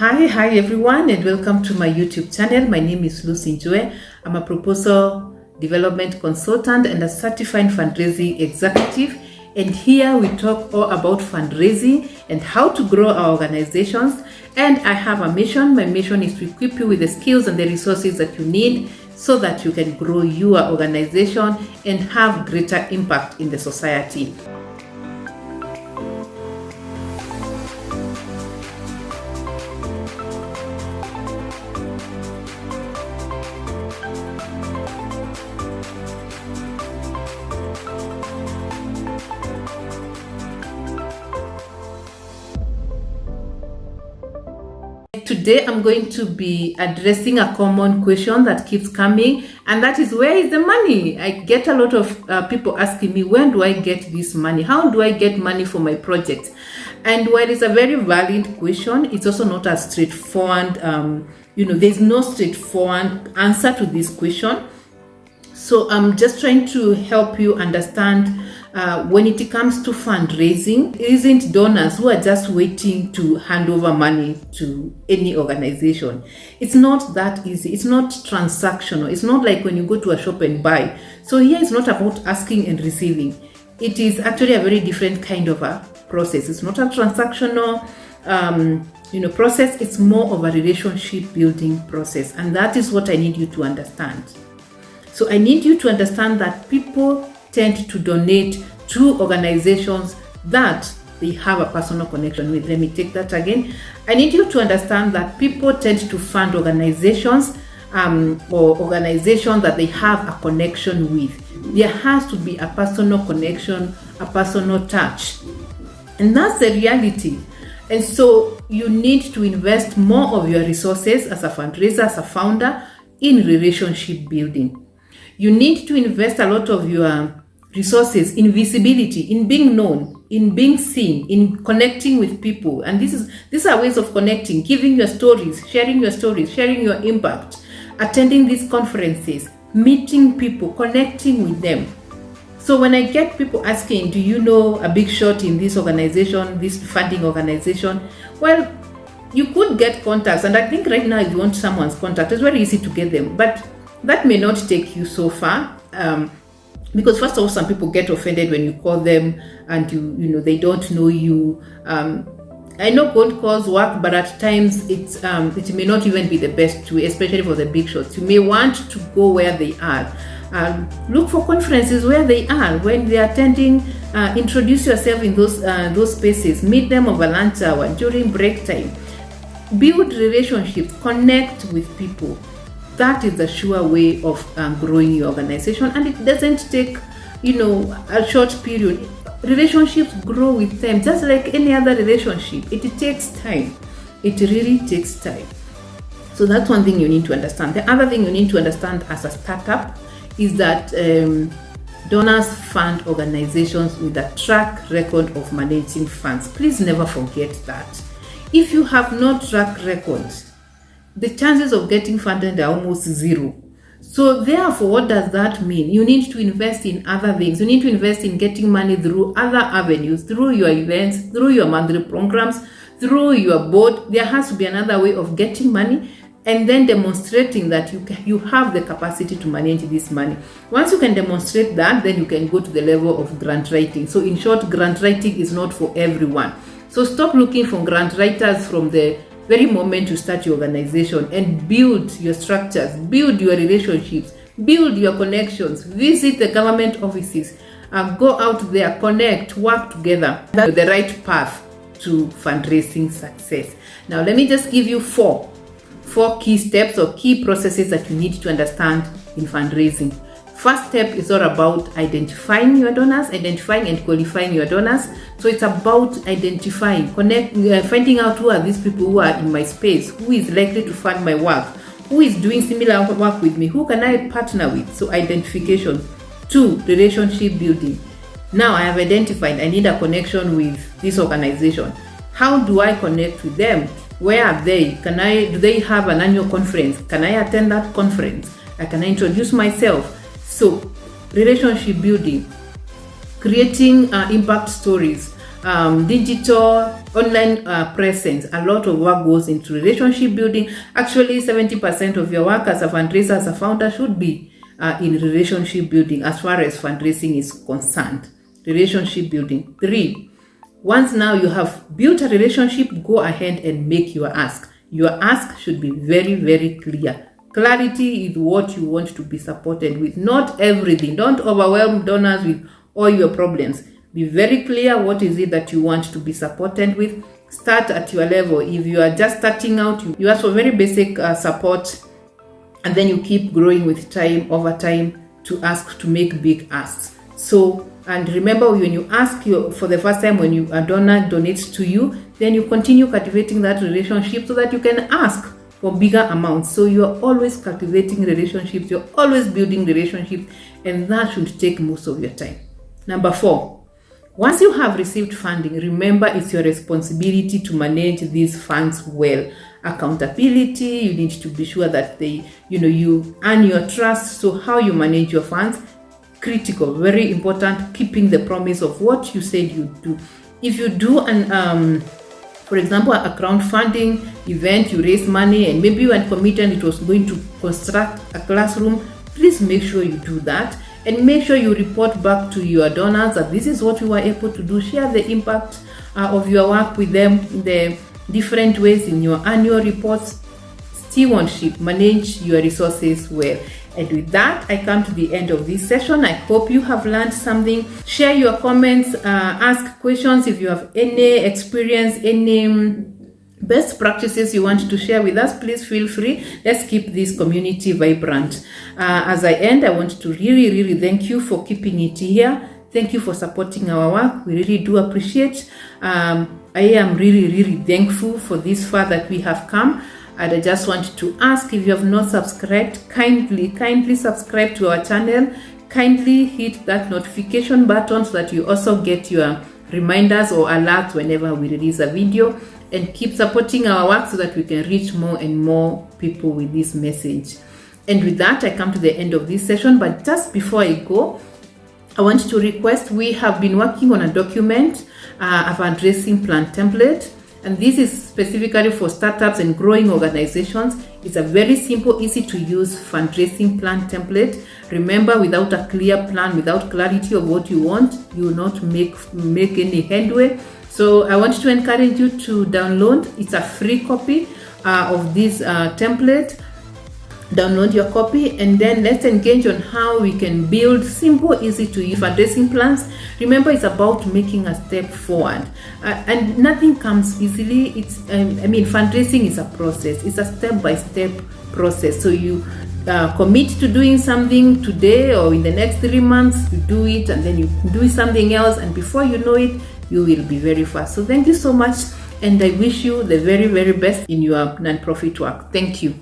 Hi everyone, and welcome to my YouTube channel. My name is Lucy Njue. I'm a proposal development consultant and a certified fundraising executive. And here we talk all about fundraising and how to grow our organizations. And I have a mission. My mission is to equip you with the skills and the resources that you need so that you can grow your organization and have greater impact in the society. Today I'm going to be addressing a common question that keeps coming, and that is, where is the money? I get a lot of people asking me, when do I get this money? How do I get money for my project? And while it's a very valid question, it's also not a straightforward, there's no straightforward answer to this question. So I'm just trying to help you understand when it comes to fundraising, it isn't donors who are just waiting to hand over money to any organization. It's not that easy. It's not transactional. It's not like when you go to a shop and buy. So here it's not about asking and receiving. It is actually a very different kind of a process. It's not a transactional process. It's more of a relationship building process. And that is what I need you to understand. So I need you to understand that people tend to donate to organizations that they have a personal connection with. Let me take that again. I need you to understand that people tend to fund organizations or organizations that they have a connection with. There has to be a personal connection, a personal touch. And that's the reality. And so you need to invest more of your resources as a fundraiser, as a founder, in relationship building. You need to invest a lot of your resources in visibility, in being known, in being seen, in connecting with people. And these are ways of connecting, giving your stories, sharing your impact, attending these conferences, meeting people, connecting with them. So when I get people asking, do you know a big shot in this organization, this funding organization? Well, you could get contacts. And I think right now if you want someone's contact, it's very easy to get them. But that may not take you so far. Because first of all, some people get offended when you call them and they don't know you. I know cold calls work, but at times it may not even be the best way, especially for the big shots. You may want to go where they are. Look for conferences where they are. When they are attending, introduce yourself in those spaces. Meet them over lunch hour, during break time. Build relationships, connect with people. That is the sure way of growing your organization, and it doesn't take a short period. Relationships grow with time, just like any other relationship. It takes time. It really takes time. So that's one thing you need to understand. The other thing you need to understand as a startup is that donors fund organizations with a track record of managing funds. Please never forget that. If you have no track record, the chances of getting funded are almost zero. So therefore, what does that mean? You need to invest in other things. You need to invest in getting money through other avenues, through your events, through your monthly programs, through your board. There has to be another way of getting money, and then demonstrating that you have the capacity to manage this money. Once you can demonstrate that, then you can go to the level of grant writing. So in short, grant writing is not for everyone. So stop looking for grant writers from the very moment you start your organization, and build your structures, build your relationships, build your connections, visit the government offices, go out there, connect, work together. That's the right path to fundraising success. Now, let me just give you four key steps or key processes that you need to understand in fundraising. First step is all about identifying your donors, identifying and qualifying your donors. So it's about identifying, finding out who are these people who are in my space, who is likely to fund my work, who is doing similar work with me, who can I partner with. So identification. 2, relationship building. Now I have identified I need a connection with this organization. How do I connect with them? Where are they? Do they have an annual conference? Can I attend that conference? Can I introduce myself? So, relationship building, creating impact stories, digital online presence. A lot of work goes into relationship building. Actually, 70% of your work as a fundraiser, as a founder, should be in relationship building as far as fundraising is concerned. Relationship building. 3, once now you have built a relationship, go ahead and make your ask. Your ask should be very, very clear. Clarity is what you want to be supported with, not everything. Don't overwhelm donors with all your problems. Be very clear what is it that you want to be supported with. Start at your level. If you are just starting out, you ask for very basic support, and then you keep growing with time, over time, to ask to make big asks. So, and remember, when you ask for the first time, when a donor donates to you, then you continue cultivating that relationship so that you can ask for bigger amounts. So you're always cultivating relationships, you're always building relationships, and that should take most of your time. Number 4, once you have received funding, remember it's your responsibility to manage these funds well. Accountability, you need to be sure that you earn your trust. So how you manage your funds, critical, very important, keeping the promise of what you said you'd do. If you do for example, a crowdfunding event, you raise money and maybe you had committed it was going to construct a classroom, please make sure you do that. And make sure you report back to your donors that this is what you were able to do. Share the impact of your work with them in the different ways in your annual reports. Stewardship, manage your resources well. And with that, I come to the end of this session. I hope you have learned something. Share your comments, ask questions if you have any experience, any best practices you want to share with us. Please feel free. Let's keep this community vibrant. As I end, I want to really thank you for keeping it here. Thank you for supporting our work. We really do appreciate. I am really thankful for this far that we have come. And I just want to ask, if you have not subscribed, kindly subscribe to our channel. Kindly hit that notification button so that you also get your reminders or alerts whenever we release a video, and keep supporting our work so that we can reach more and more people with this message. And with that, I come to the end of this session. But just before I go, I want to request, we have been working on a document, a fundraising plan template. And this is specifically for startups and growing organizations. It's a very simple, easy to use fundraising plan template. Remember, without a clear plan, without clarity of what you want, you will not make any headway. So I want to encourage you to download. It's a free copy of this template. Download your copy, and then let's engage on how we can build simple, easy to use fundraising plans. Remember, it's about making a step forward, and nothing comes easily. Fundraising is a process. It's a step-by-step process. So you commit to doing something today, or in the next 3 months, you do it, and then you do something else, and before you know it, you will be very fast. So thank you so much, and I wish you the very best in your non-profit work. Thank you.